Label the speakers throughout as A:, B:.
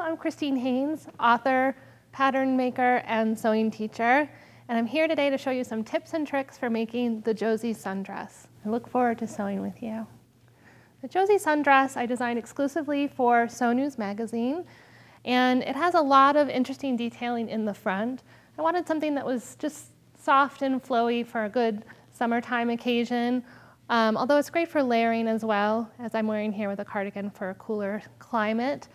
A: I'm Christine Haynes, author, pattern maker, and sewing teacher, and I'm here today to show you some tips and tricks for making the Josie sundress. I look forward to sewing with you. The Josie sundress I designed exclusively for Sew News magazine, and it has a lot of interesting detailing in the front. I wanted something that was just soft and flowy for a good summertime occasion, although it's great for layering as well, as I'm wearing here with a cardigan for a cooler climate.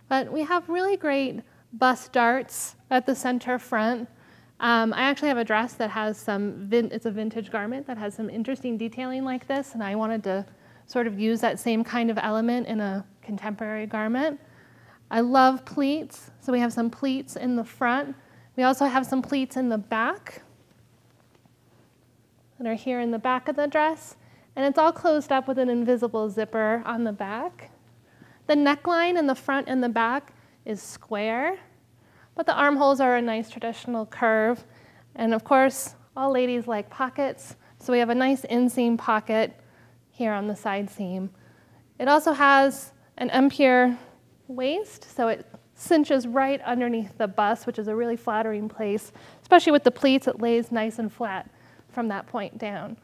A: But we have really great bust darts at the center front. I actually have a dress that has it's a vintage garment that has some interesting detailing like this, and I wanted to sort of use that same kind of element in a contemporary garment. I love pleats, so we have some pleats in the front. We also have some pleats in the back that are here in the back of the dress, and it's all closed up with an invisible zipper on the back. The neckline in the front and the back is square, but the armholes are a nice traditional curve. And of course, all ladies like pockets, so we have a nice inseam pocket here on the side seam. It also has an empire waist, so it cinches right underneath the bust, which is a really flattering place. Especially with the pleats, it lays nice and flat from that point down.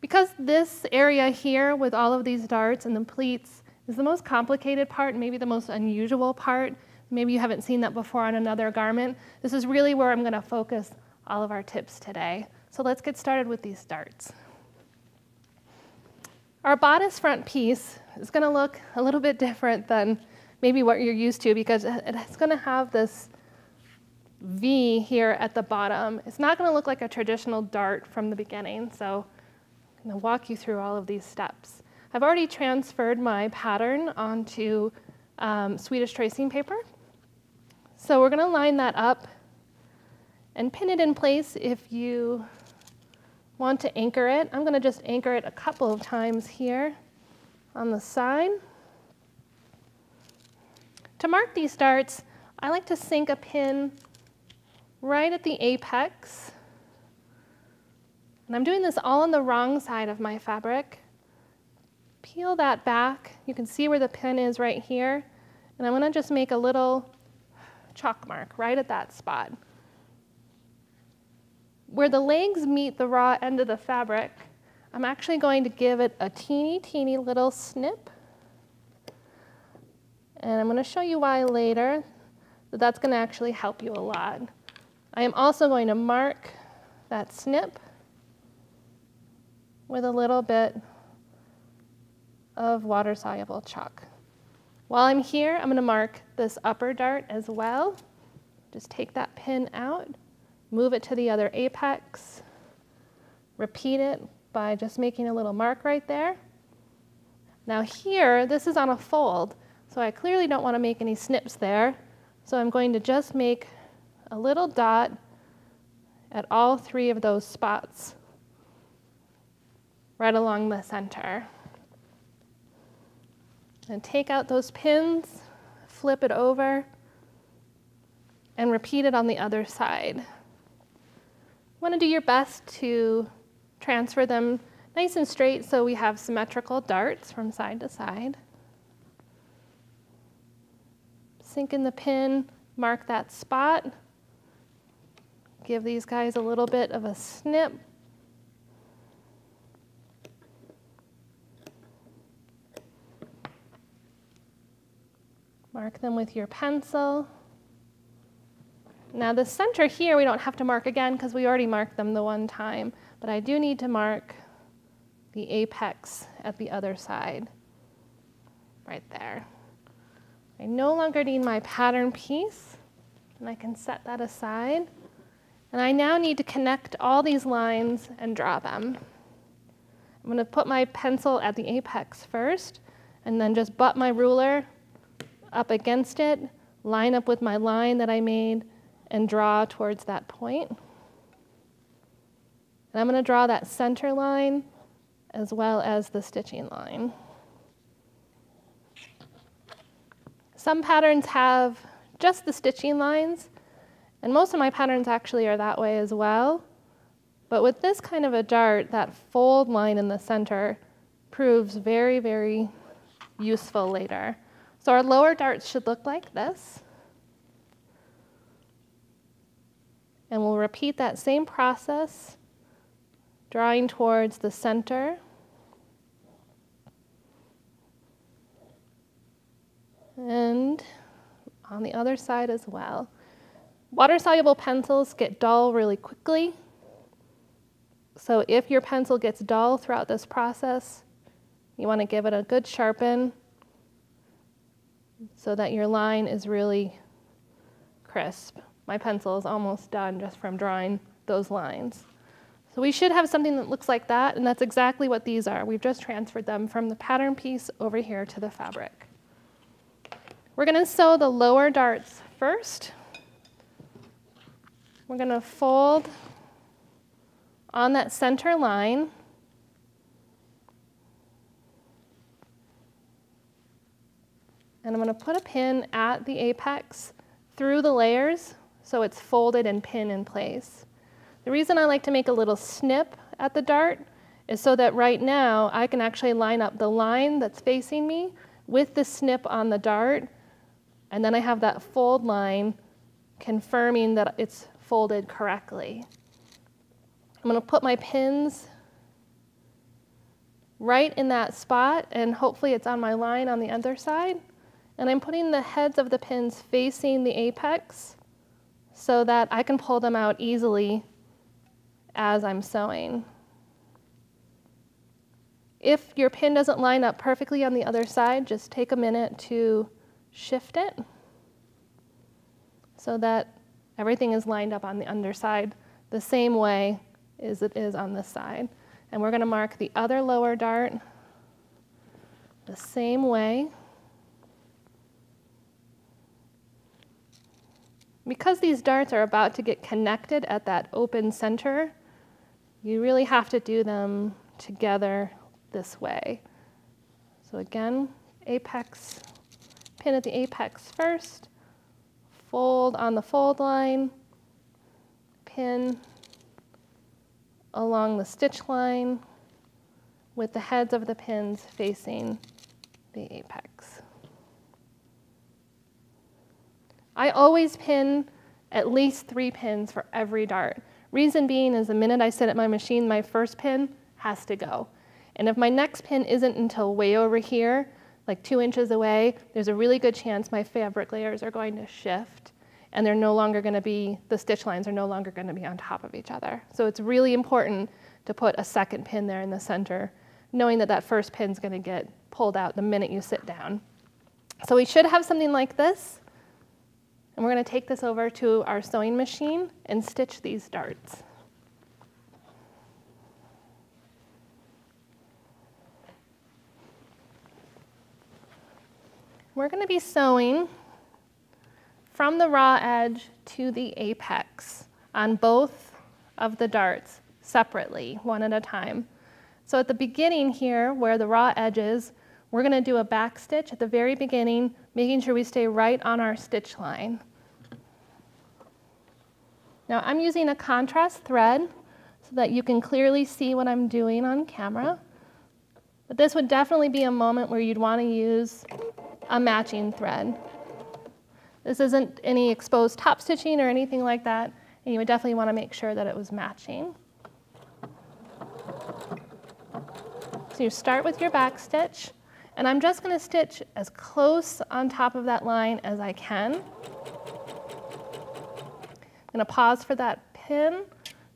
A: Because this area here with all of these darts and the pleats is the most complicated part, maybe the most unusual part. Maybe you haven't seen that before on another garment. This is really where I'm going to focus all of our tips today. So let's get started with these darts. Our bodice front piece is going to look a little bit different than maybe what you're used to, because it's going to have this V here at the bottom. It's not going to look like a traditional dart from the beginning, so I'm going to walk you through all of these steps. I've already transferred my pattern onto Swedish tracing paper. So we're going to line that up and pin it in place if you want to anchor it. I'm going to just anchor it a couple of times here on the side. To mark these darts, I like to sink a pin right at the apex. And I'm doing this all on the wrong side of my fabric. Peel that back. You can see where the pin is right here. And I'm going to just make a little chalk mark right at that spot. Where the legs meet the raw end of the fabric, I'm actually going to give it a teeny little snip. And I'm going to show you why later, but that's going to actually help you a lot. I am also going to mark that snip with a little bit of water-soluble chalk. While I'm here, I'm going to mark this upper dart as well. Just take that pin out, move it to the other apex, repeat it by just making a little mark right there. Now here, this is on a fold, so I clearly don't want to make any snips there, so I'm going to just make a little dot at all three of those spots right along the center. And take out those pins, flip it over, and repeat it on the other side. You want to do your best to transfer them nice and straight so we have symmetrical darts from side to side. Sink in the pin, mark that spot. Give these guys a little bit of a snip. Mark them with your pencil. Now the center here we don't have to mark again because we already marked them the one time, but I do need to mark the apex at the other side, right there. I no longer need my pattern piece, and I can set that aside. And I now need to connect all these lines and draw them. I'm going to put my pencil at the apex first, and then just butt my ruler up against it, line up with my line that I made, and draw towards that point. And I'm going to draw that center line as well as the stitching line. Some patterns have just the stitching lines, and most of my patterns actually are that way as well. But with this kind of a dart, that fold line in the center proves very, very useful later. So our lower darts should look like this. And we'll repeat that same process, drawing towards the center. And on the other side as well. Water-soluble pencils get dull really quickly. So if your pencil gets dull throughout this process, you want to give it a good sharpen so that your line is really crisp. My pencil is almost done just from drawing those lines. So we should have something that looks like that, and that's exactly what these are. We've just transferred them from the pattern piece over here to the fabric. We're going to sew the lower darts first. We're going to fold on that center line. And I'm going to put a pin at the apex through the layers so it's folded and pinned in place. The reason I like to make a little snip at the dart is so that right now I can actually line up the line that's facing me with the snip on the dart, and then I have that fold line confirming that it's folded correctly. I'm going to put my pins right in that spot, and hopefully it's on my line on the other side. And I'm putting the heads of the pins facing the apex so that I can pull them out easily as I'm sewing. If your pin doesn't line up perfectly on the other side, just take a minute to shift it so that everything is lined up on the underside the same way as it is on this side. And we're going to mark the other lower dart the same way. Because these darts are about to get connected at that open center, you really have to do them together this way. So again, apex, pin at the apex first, fold on the fold line, pin along the stitch line with the heads of the pins facing the apex. I always pin at least 3 pins for every dart. Reason being is the minute I sit at my machine, my first pin has to go. And if my next pin isn't until way over here, like 2 inches away, there's a really good chance my fabric layers are going to shift, and they're no longer going to be, the stitch lines are no longer going to be on top of each other. So it's really important to put a second pin there in the center, knowing that that first pin's going to get pulled out the minute you sit down. So we should have something like this. And we're going to take this over to our sewing machine and stitch these darts. We're going to be sewing from the raw edge to the apex on both of the darts separately, one at a time. So at the beginning here, where the raw edge is, we're going to do a back stitch at the very beginning, making sure we stay right on our stitch line. Now I'm using a contrast thread so that you can clearly see what I'm doing on camera. But this would definitely be a moment where you'd want to use a matching thread. This isn't any exposed top stitching or anything like that, and you would definitely want to make sure that it was matching. So you start with your back stitch. And I'm just going to stitch as close on top of that line as I can. I'm going to pause for that pin,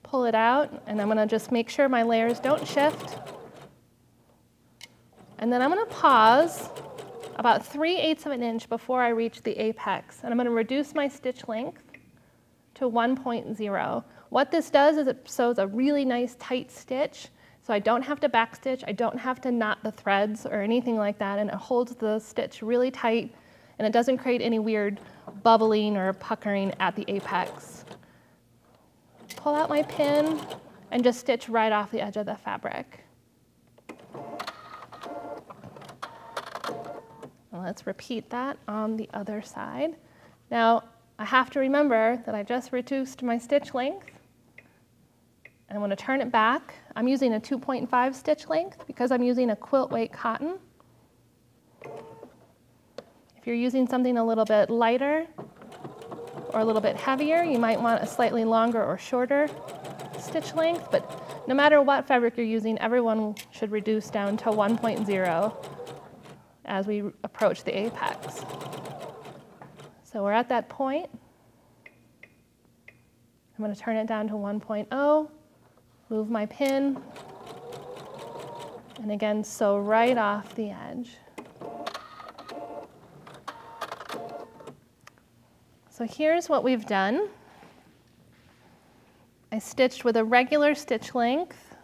A: pull it out, and I'm going to just make sure my layers don't shift. And then I'm going to pause about 3/8 of an inch before I reach the apex. And I'm going to reduce my stitch length to 1.0. What this does is it sews a really nice tight stitch. So I don't have to backstitch, I don't have to knot the threads or anything like that, and it holds the stitch really tight, and it doesn't create any weird bubbling or puckering at the apex. Pull out my pin and just stitch right off the edge of the fabric. And let's repeat that on the other side. Now, I have to remember that I just reduced my stitch length. I'm going to turn it back. I'm using a 2.5 stitch length because I'm using a quilt weight cotton. If you're using something a little bit lighter or a little bit heavier. You might want a slightly longer or shorter stitch length, but no matter what fabric you're using, everyone should reduce down to 1.0 as we approach the apex. So we're at that point. I'm going to turn it down to 1.0, move my pin, and again, sew right off the edge. So here's what we've done. I stitched with a regular stitch length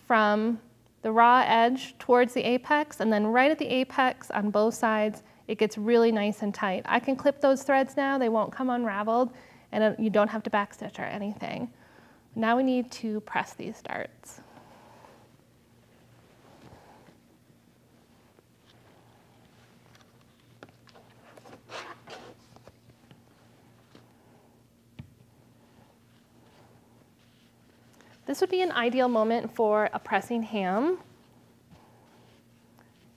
A: from the raw edge towards the apex, and then right at the apex on both sides, it gets really nice and tight. I can clip those threads now, they won't come unraveled, and you don't have to backstitch or anything. Now we need to press these darts. This would be an ideal moment for a pressing ham.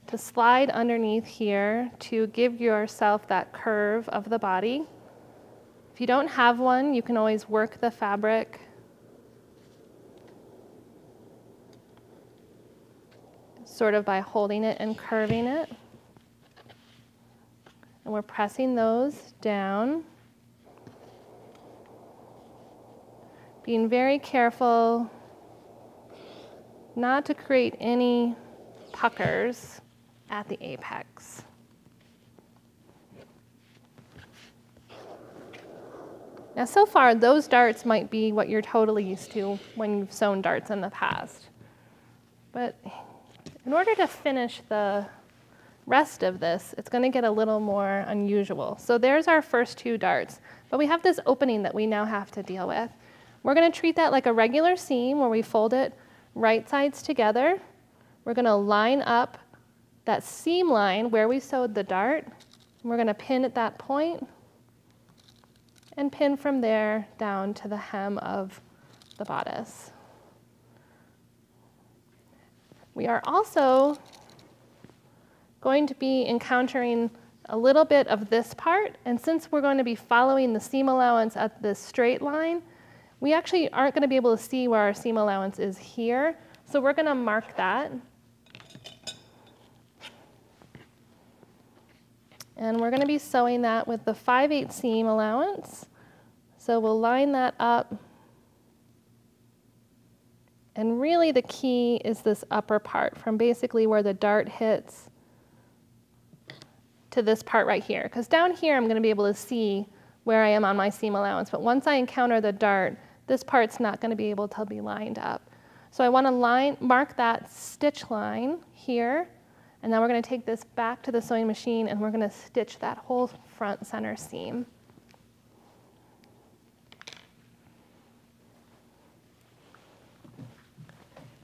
A: To slide underneath here to give yourself that curve of the body. If you don't have one, you can always work the fabric sort of by holding it and curving it. And we're pressing those down. Being very careful not to create any puckers at the apex. Now so far, those darts might be what you're totally used to when you've sewn darts in the past. But in order to finish the rest of this, it's going to get a little more unusual. So there's our first two darts, but we have this opening that we now have to deal with. We're going to treat that like a regular seam where we fold it right sides together. We're going to line up that seam line where we sewed the dart. We're going to pin at that point and pin from there down to the hem of the bodice. We are also going to be encountering a little bit of this part, and since we're going to be following the seam allowance at this straight line, we actually aren't going to be able to see where our seam allowance is here, so we're going to mark that. And we're going to be sewing that with the 5/8 seam allowance. So we'll line that up. And really the key is this upper part from basically where the dart hits to this part right here. Because down here I'm going to be able to see where I am on my seam allowance. But once I encounter the dart, this part's not going to be able to be lined up. So I want to mark that stitch line here. And then we're going to take this back to the sewing machine and we're going to stitch that whole front center seam.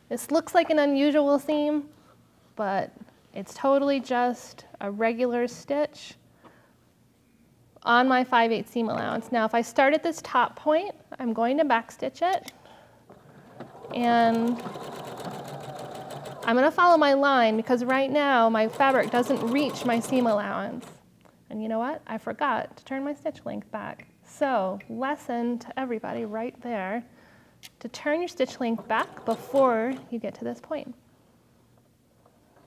A: This looks like an unusual seam, but it's totally just a regular stitch on my 5/8 seam allowance. Now if I start at this top point, I'm going to backstitch it. And I'm going to follow my line because right now my fabric doesn't reach my seam allowance. And you know what? I forgot to turn my stitch length back. So, lesson to everybody right there, to turn your stitch length back before you get to this point.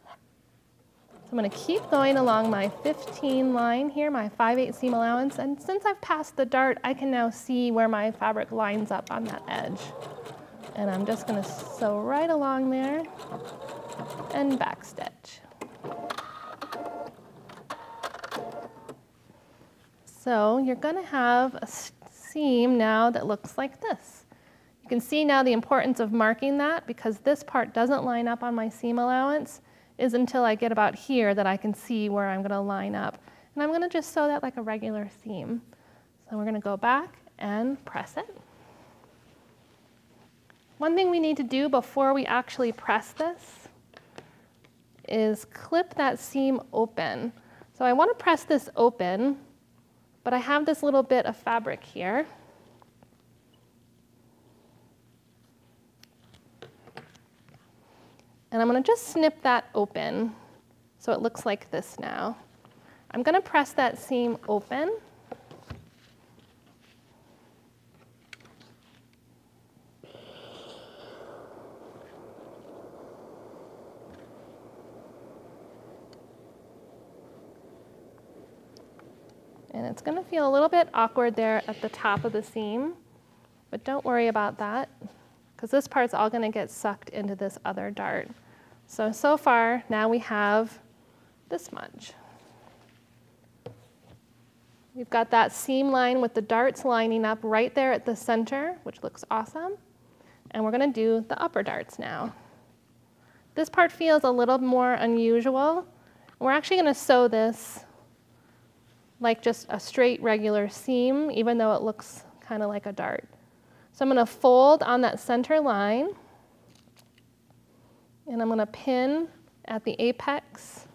A: So I'm going to keep going along my 15 line here, my 5/8 seam allowance, and since I've passed the dart, I can now see where my fabric lines up on that edge. And I'm just going to sew right along there and backstitch. So you're going to have a seam now that looks like this. You can see now the importance of marking that because this part doesn't line up on my seam allowance is until I get about here that I can see where I'm going to line up. And I'm going to just sew that like a regular seam. So we're going to go back and press it. One thing we need to do before we actually press this is clip that seam open. So I want to press this open, but I have this little bit of fabric here. And I'm going to just snip that open so it looks like this now. I'm going to press that seam open. And it's going to feel a little bit awkward there at the top of the seam, but don't worry about that, because this part's all going to get sucked into this other dart. So far, now we have this much. We've got that seam line with the darts lining up right there at the center, which looks awesome. And we're going to do the upper darts now. This part feels a little more unusual. We're actually going to sew this like just a straight regular seam, even though it looks kind of like a dart. So I'm going to fold on that center line, and I'm going to pin at the apex.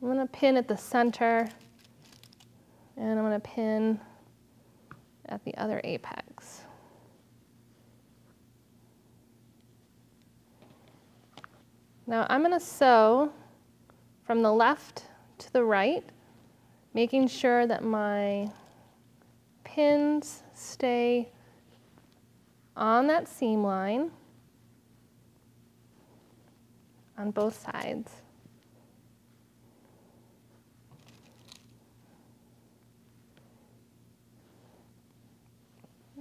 A: I'm going to pin at the center, and I'm going to pin at the other apex. Now I'm going to sew from the left to the right, making sure that my pins stay on that seam line on both sides.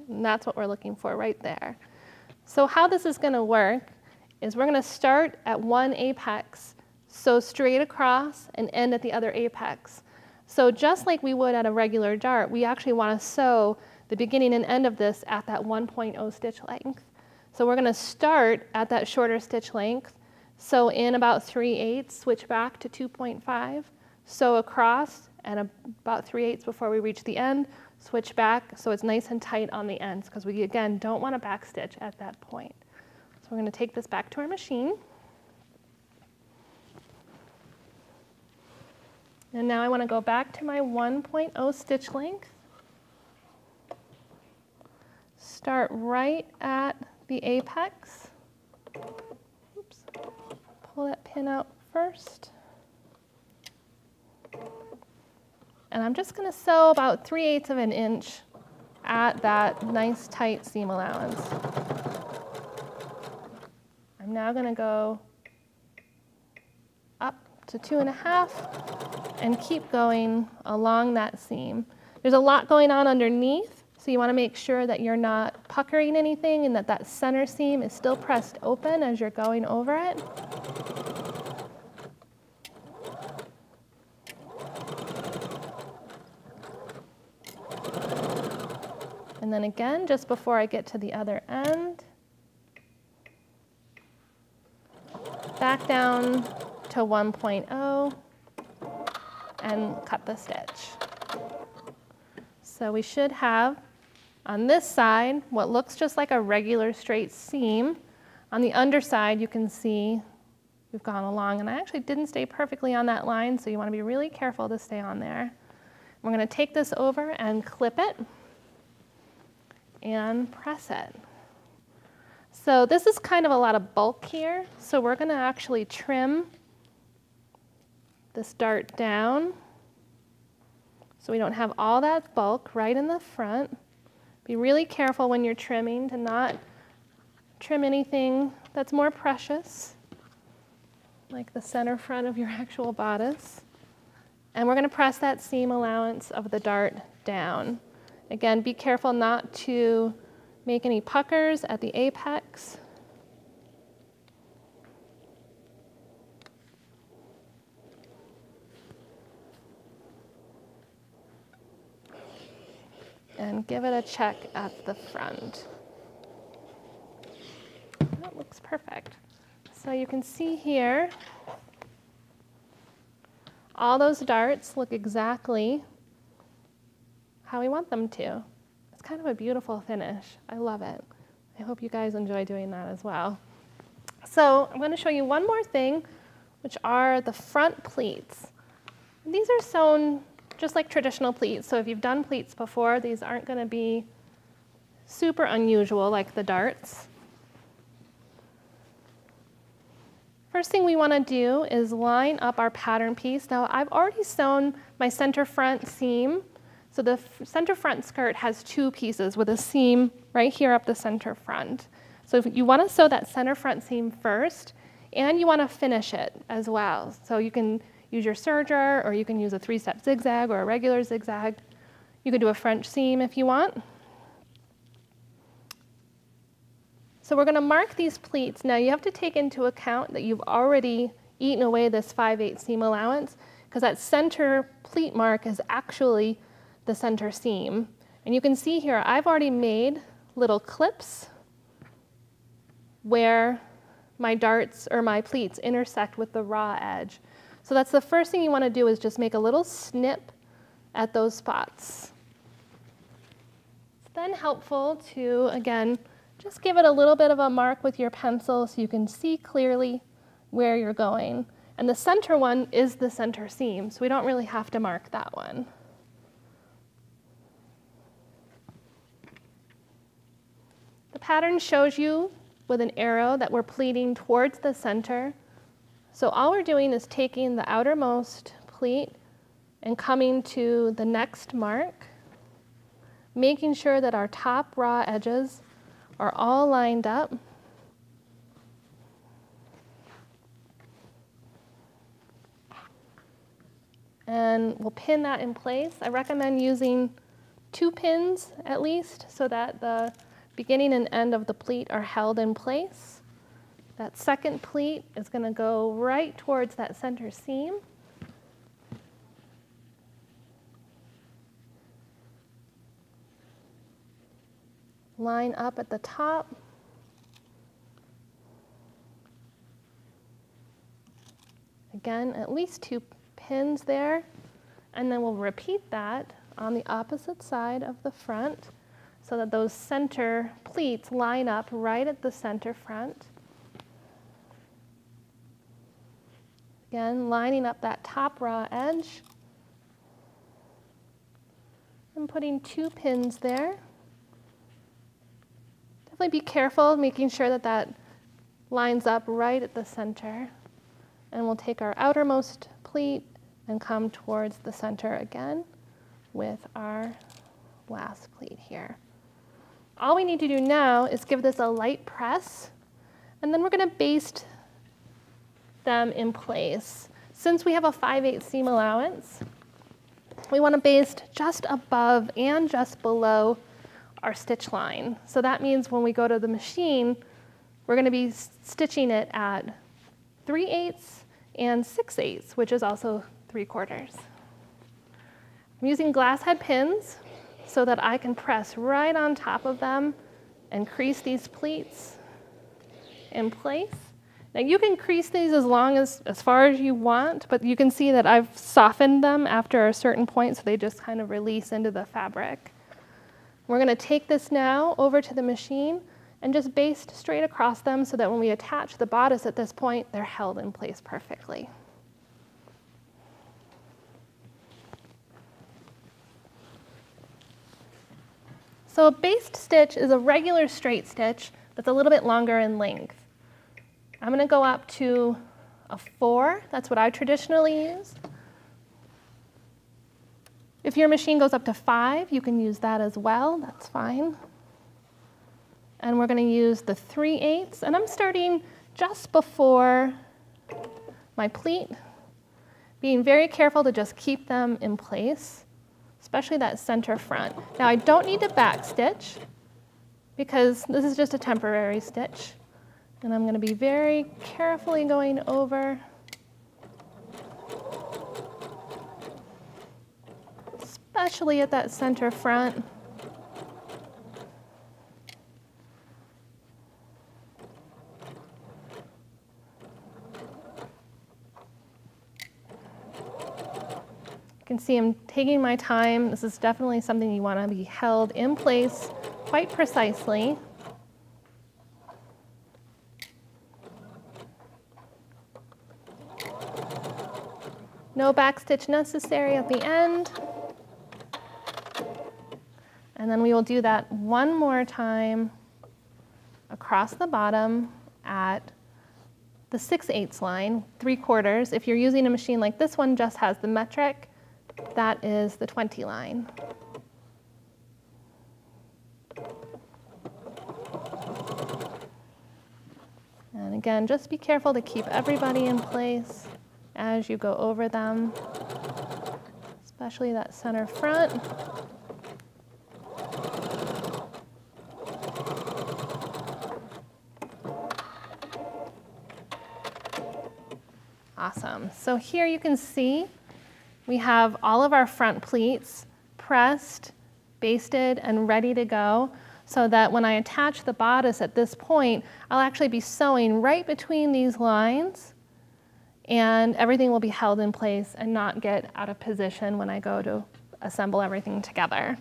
A: And that's what we're looking for right there. So how this is going to work is we're going to start at one apex, sew straight across, and end at the other apex. So just like we would at a regular dart, we actually want to sew the beginning and end of this at that 1.0 stitch length. So we're going to start at that shorter stitch length, sew in about 3/8, switch back to 2.5, sew across at about 3/8 before we reach the end, switch back so it's nice and tight on the ends, because we, again, don't want to back stitch at that point. So we're going to take this back to our machine. And now I want to go back to my 1.0 stitch length. Start right at the apex. Oops. Pull that pin out first. And I'm just going to sew about 3/8 of an inch at that nice tight seam allowance. I'm now going to go up to 2.5 and keep going along that seam. There's a lot going on underneath, so you want to make sure that you're not puckering anything and that that center seam is still pressed open as you're going over it. And then again, just before I get to the other end, back down to 1.0 and cut the stitch. So we should have on this side what looks just like a regular straight seam. On the underside, you can see we've gone along, and I actually didn't stay perfectly on that line, so you want to be really careful to stay on there. We're going to take this over and clip it and press it. So this is kind of a lot of bulk here, so we're going to actually trim this dart down so we don't have all that bulk right in the front. Be really careful when you're trimming to not trim anything that's more precious, like the center front of your actual bodice. And we're going to press that seam allowance of the dart down. Again, be careful not to make any puckers at the apex. And give it a check at the front. That looks perfect. So you can see here, all those darts look exactly how we want them to. It's kind of a beautiful finish. I love it. I hope you guys enjoy doing that as well. So I'm going to show you one more thing, which are the front pleats. These are sewn just like traditional pleats. So if you've done pleats before, these aren't going to be super unusual like the darts. First thing we want to do is line up our pattern piece. Now I've already sewn my center front seam. So the center front skirt has two pieces with a seam right here up the center front. So if you want to sew that center front seam first, and you want to finish it as well. So you can use your serger, or you can use a 3-step zigzag or a regular zigzag. You could do a French seam if you want. So we're going to mark these pleats. Now you have to take into account that you've already eaten away this 5/8 seam allowance, because that center pleat mark is actually the center seam. And you can see here, I've already made little clips where my darts or my pleats intersect with the raw edge. So that's the first thing you want to do, is just make a little snip at those spots. It's then helpful to, again, just give it a little bit of a mark with your pencil so you can see clearly where you're going. And the center one is the center seam, so we don't really have to mark that one. The pattern shows you with an arrow that we're pleating towards the center. So all we're doing is taking the outermost pleat and coming to the next mark, making sure that our top raw edges are all lined up. And we'll pin that in place. I recommend using 2 pins at least, so that the beginning and end of the pleat are held in place. That second pleat is going to go right towards that center seam. Line up at the top. Again, at least 2 pins there. And then we'll repeat that on the opposite side of the front, so that those center pleats line up right at the center front. Again, lining up that top raw edge and putting 2 pins there. Definitely be careful, making sure that that lines up right at the center. And we'll take our outermost pleat and come towards the center again with our last pleat here. All we need to do now is give this a light press, and then we're going to baste them in place. Since we have a 5/8 seam allowance, we want to baste just above and just below our stitch line. So that means when we go to the machine, we're going to be stitching it at 3/8 and 6/8, which is also 3/4. I'm using glass head pins so that I can press right on top of them and crease these pleats in place. Now you can crease these as far as you want, but you can see that I've softened them after a certain point, so they just kind of release into the fabric. We're going to take this now over to the machine and just baste straight across them so that when we attach the bodice at this point, they're held in place perfectly. So a baste stitch is a regular straight stitch that's a little bit longer in length. I'm going to go up to a 4. That's what I traditionally use. If your machine goes up to 5, you can use that as well. That's fine. And we're going to use the 3/8, and I'm starting just before my pleat, being very careful to just keep them in place, especially that center front. Now I don't need to back stitch because this is just a temporary stitch, and I'm going to be very carefully going over, especially at that center front. You can see I'm taking my time. This is definitely something you want to be held in place quite precisely. No back stitch necessary at the end. And then we will do that one more time across the bottom at the 6/8 line, 3/4. If you're using a machine like this one, just has the metric, that is the 20 line. And again, just be careful to keep everybody in place as you go over them, especially that center front. Awesome. So here you can see we have all of our front pleats pressed, basted, and ready to go, so that when I attach the bodice at this point, I'll actually be sewing right between these lines, and everything will be held in place and not get out of position when I go to assemble everything together.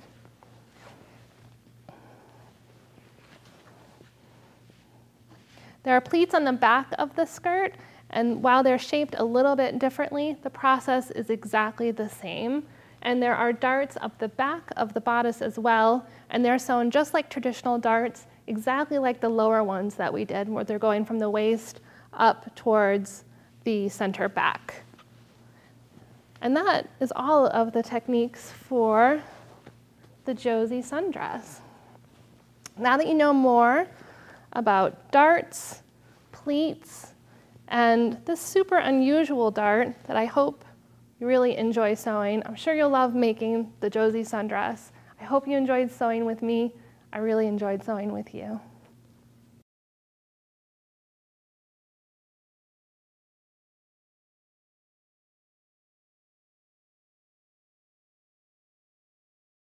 A: There are pleats on the back of the skirt, and while they're shaped a little bit differently, the process is exactly the same. And there are darts up the back of the bodice as well, and they're sewn just like traditional darts, exactly like the lower ones that we did, where they're going from the waist up towards the center back. And that is all of the techniques for the Josie sundress. Now that you know more about darts, pleats, and this super unusual dart that I hope you really enjoy sewing. I'm sure you'll love making the Josie sundress. I hope you enjoyed sewing with me. I really enjoyed sewing with you.